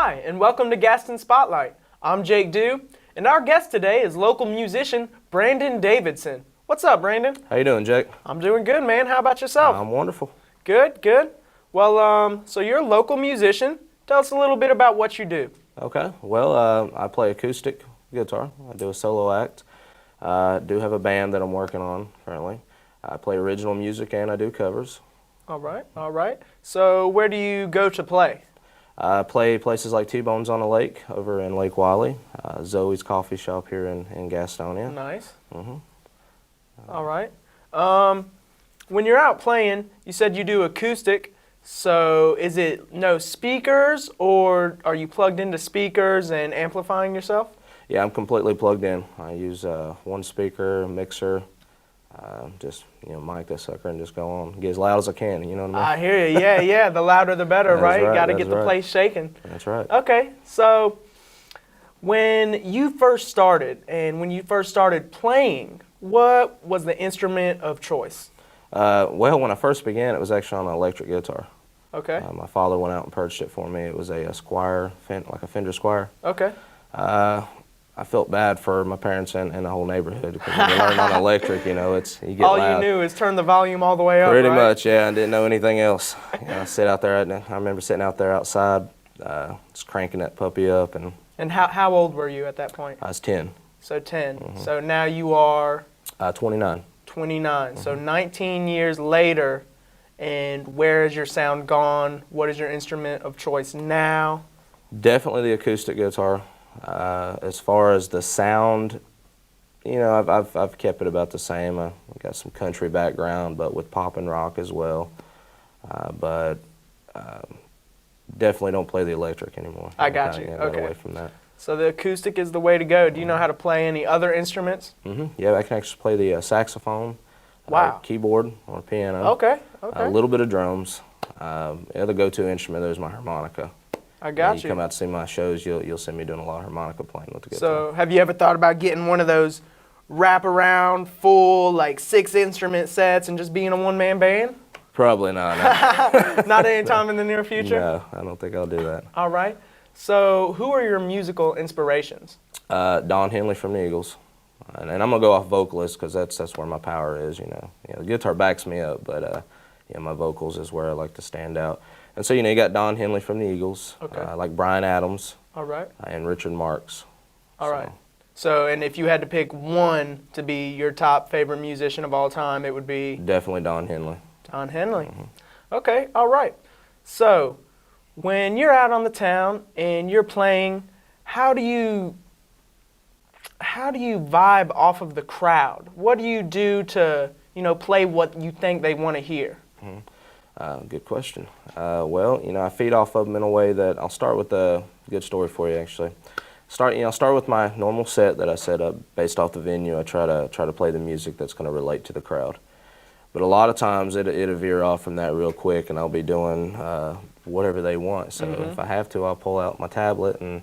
Hi, and welcome to Gaston Spotlight. I'm Jake Dew, and our guest today is local musician Brandon Davidson. What's up, Brandon? How you doing, Jake? I'm doing good, man. How about yourself? I'm wonderful. Good, good. Well, so you're a local musician. Tell us a little bit about what you do. Okay. Well, I play acoustic guitar. I do a solo act. I do have a band that I'm working on currently. I play original music and I do covers. All right, all right. So where do you go to play? I play places like T-Bones on the Lake over in Lake Wiley, Zoe's Coffee Shop here in Gastonia. Nice. Mm-hmm. All right. When you're out playing, you said you do acoustic. So is it no speakers, or are you plugged into speakers and amplifying yourself? Yeah, I'm completely plugged in. I use one speaker, mixer, just mic that sucker and just go on. Get as loud as I can, you know what I mean? I hear you. Yeah, yeah. The louder the better, right? Got to get the place shaking. That's right. Okay, so when you first started playing, what was the instrument of choice? Well, when I first began, it was actually on an electric guitar. Okay. My father went out and purchased it for me. It was a Squier, like a Fender Squier. Okay. I felt bad for my parents and the whole neighborhood because when you learn on electric, you get all loud. You knew is turn the volume all the way up, Pretty right? much, yeah. I didn't know anything else. I sit out there. I remember sitting out there outside, just cranking that puppy up. And how old were you at that point? I was 10. So 10. Mm-hmm. So now you are? 29. 29. Mm-hmm. So 19 years later, and where has your sound gone? What is your instrument of choice now? Definitely the acoustic guitar. As far as the sound, I've kept it about the same. I've got some country background, but with pop and rock as well. But definitely don't play the electric anymore. I got you. Got Okay. away from that. So the acoustic is the way to go. Do you know how to play any other instruments? Mm-hmm. Yeah, I can actually play the saxophone, Wow. keyboard, or piano. Okay. Okay. A little bit of drums. The other go-to instrument there is my harmonica. I got you. Come out to see my shows, you'll see me doing a lot of harmonica playing with the guitar. So have you ever thought about getting one of those wrap-around, full, 6 instrument sets and just being a one-man band? Probably not. No. Not anytime in the near future? No, I don't think I'll do that. All right. So who are your musical inspirations? Don Henley from the Eagles. And I'm going to go off vocalist because that's where my power is, the guitar backs me up, but my vocals is where I like to stand out. And so, you got Don Henley from the Eagles, okay. like Brian Adams. All right. And Richard Marx. All right. So, and if you had to pick one to be your top favorite musician of all time, it would be? Definitely Don Henley. Don Henley. Mm-hmm. Okay, all right. So, when you're out on the town and you're playing, how do you vibe off of the crowd? What do you do to, play what you think they want to hear? Mm-hmm. Good question. Well, I feed off of them in a way that I'll start with a good story for you, actually. I'll start with my normal set that I set up based off the venue. I try to play the music that's going to relate to the crowd. But a lot of times it'll veer off from that real quick, and I'll be doing whatever they want. So if I have to, I'll pull out my tablet and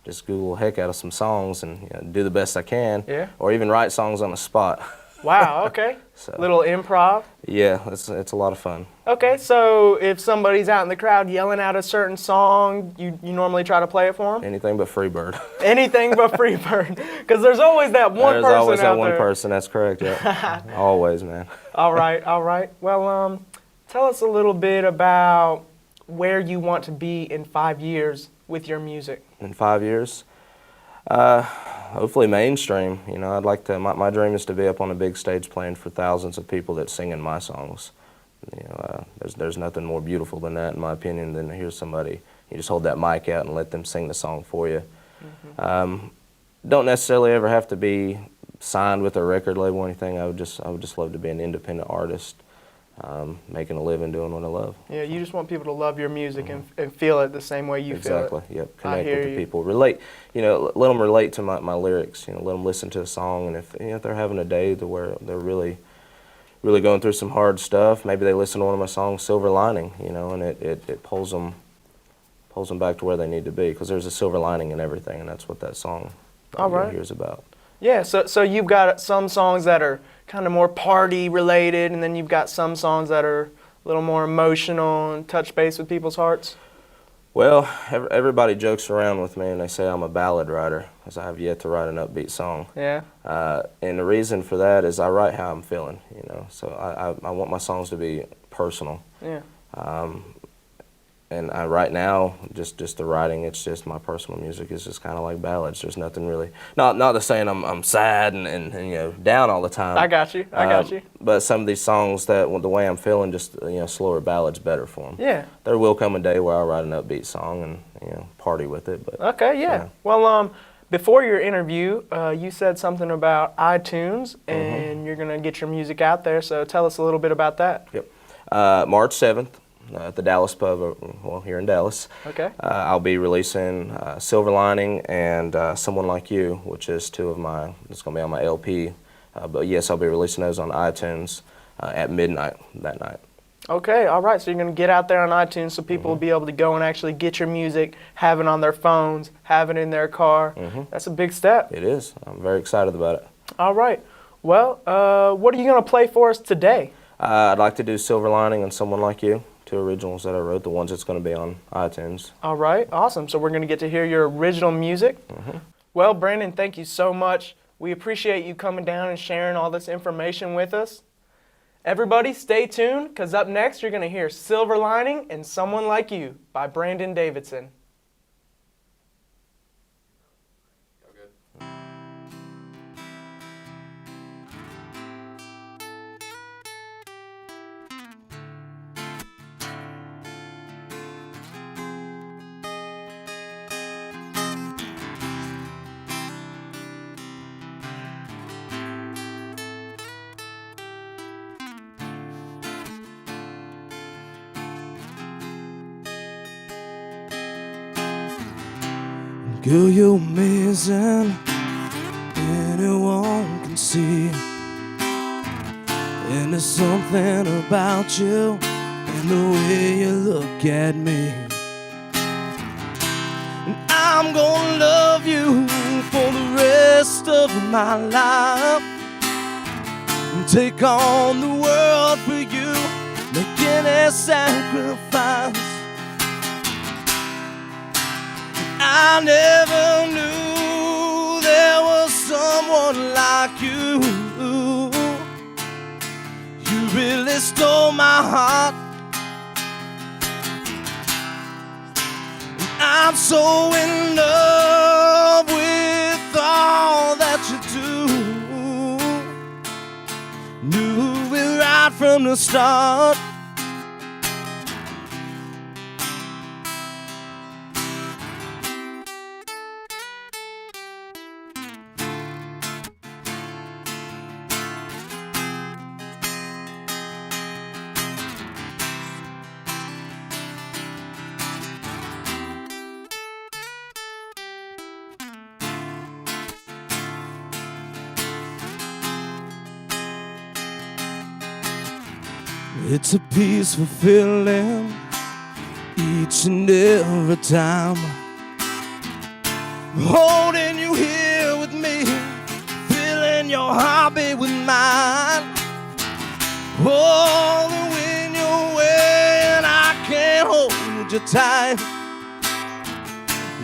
just Google heck out of some songs and do the best I can. Yeah. Or even write songs on the spot. Wow, okay. So, little improv. Yeah, it's a lot of fun. Okay, so if somebody's out in the crowd yelling out a certain song, you normally try to play it for them? Anything but Freebird. Anything but Freebird. Because there's always that one person out there. There's always that one person, that's correct, yeah. Always, man. All right, all right. Well, tell us a little bit about where you want to be in 5 years with your music. In 5 years? Hopefully mainstream. I'd like to. My dream is to be up on a big stage playing for thousands of people that singing my songs. There's nothing more beautiful than that, in my opinion, than to hear somebody. You just hold that mic out and let them sing the song for you. Mm-hmm. Don't necessarily ever have to be signed with a record label or anything. I would just love to be an independent artist, making a living doing what I love. Yeah, you just want people to love your music and feel it the same way you feel it. Exactly, yep. Connect with the people. Relate, let them relate to my lyrics, let them listen to a song, and if they're having a day to where they're really going through some hard stuff, maybe they listen to one of my songs, Silver Lining, and it pulls them back to where they need to be, because there's a silver lining in everything, and that's what that song here is about. Yeah, so you've got some songs that are kind of more party related, and then you've got some songs that are a little more emotional and touch base with people's hearts? Well, everybody jokes around with me and they say I'm a ballad writer, because I have yet to write an upbeat song. Yeah. And the reason for that is I write how I'm feeling, you know. So I want my songs to be personal. Yeah. And right now, just the writing, it's just my personal music is just kind of like ballads. There's nothing really, not to saying I'm sad and you know down all the time. I got you. I got you. But some of these songs that the way I'm feeling, just you know, slower ballads better for them. Yeah. There will come a day where I'll write an upbeat song and you know party with it. But Okay. Yeah. Well, before your interview, you said something about iTunes and you're gonna get your music out there. So tell us a little bit about that. Yep. March 7th. At the Dallas Pub, well, here in Dallas. Okay. I'll be releasing Silver Lining and Someone Like You, which is two of my, it's going to be on my LP. But yes, I'll be releasing those on iTunes at midnight that night. Okay, all right. So you're going to get out there on iTunes so people will be able to go and actually get your music, have it on their phones, have it in their car. That's a big step. It is. I'm very excited about it. All right. Well, what are you going to play for us today? I'd like to do Silver Lining and Someone Like You. Two originals that I wrote, the ones that's going to be on iTunes. All right, awesome. So we're going to get to hear your original music. Well, Brandon, thank you so much. We appreciate you coming down and sharing all this information with us. Everybody, stay tuned, because up next you're going to hear Silver Lining and Someone Like You by Brandon Davidson. Girl, you're amazing, anyone can see. And there's something about you and the way you look at me. And I'm gonna love you for the rest of my life, and take on the world for you, make any sacrifice. I never knew there was someone like you. You really stole my heart. I'm so in love with all that you do. Knew it right from the start. It's a peaceful feeling each and every time, holding you here with me, feeling your heartbeat with mine. Oh, the wind your way and I can't hold you tight.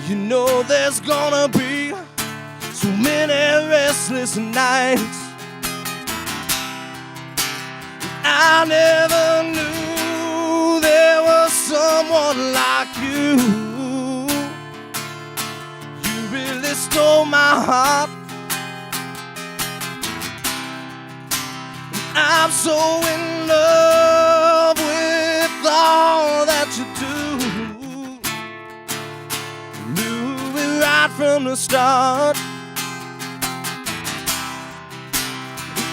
You know there's gonna be so many restless nights. I never knew there was someone like you. You really stole my heart. I'm so in love with all that you do. Knew it right from the start.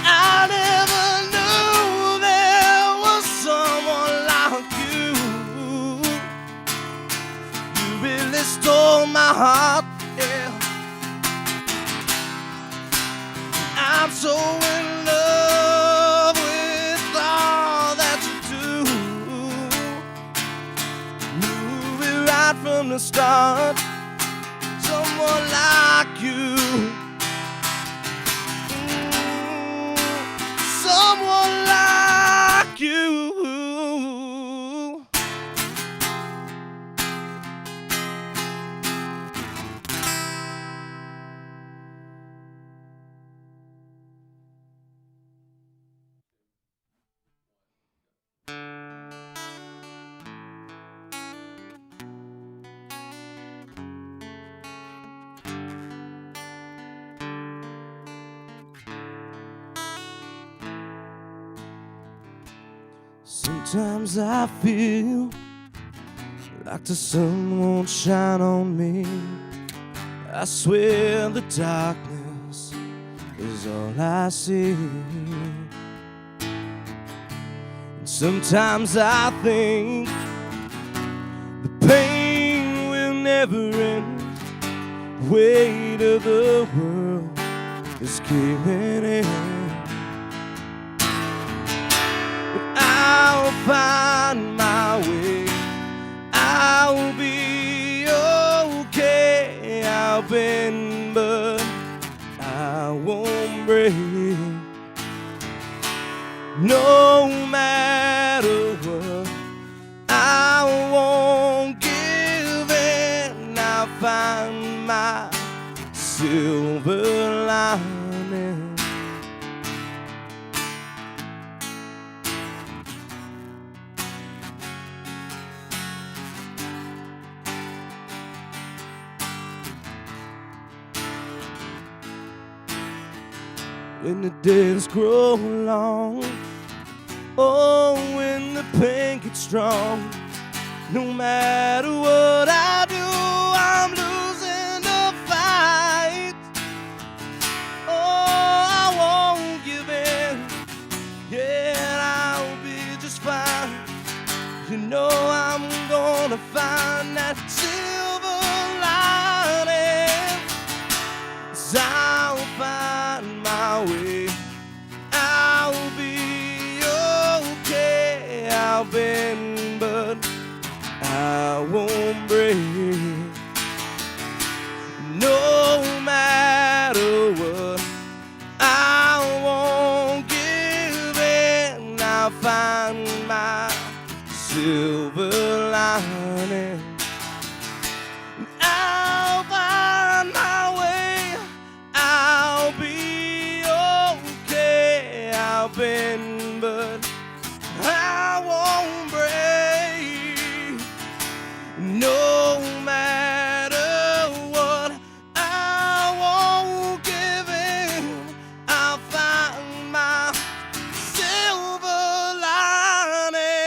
I never knew there was someone like you. You really stole my heart, yeah. I'm so in love with all that you do. Knew it right from the start. Someone like you. Someone like you. Sometimes I feel like the sun won't shine on me. I swear the darkness is all I see. And sometimes I think the pain will never end. The weight of the world is caving in. But I'll find my way. I'll be okay. I'll bend, but I won't break. No matter what, I won't give in. I'll find my silver lining. When the days grow long, oh, when the pain gets strong, no matter what I do, I'm losing the fight. Oh, I won't give in. Yeah, I'll be just fine. You know I'm gonna find that silver lining. 'Cause I'll find my way. I'll be okay. I'll bend, but I won't break. No matter what, I won't give in. I'll find my silver lining. I'll find my way. I'll be okay. I'll bend, but I won't break. No matter what, I won't give in. I'll find my silver lining.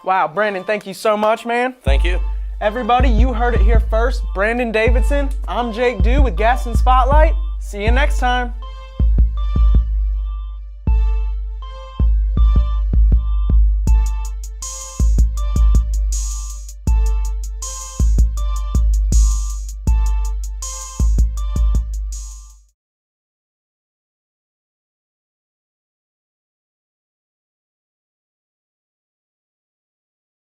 Wow, Brandon, thank you so much, man. Thank you. Everybody, you heard it here first. Brandon Davidson. I'm Jake Dew with Gaston Spotlight. See you next time.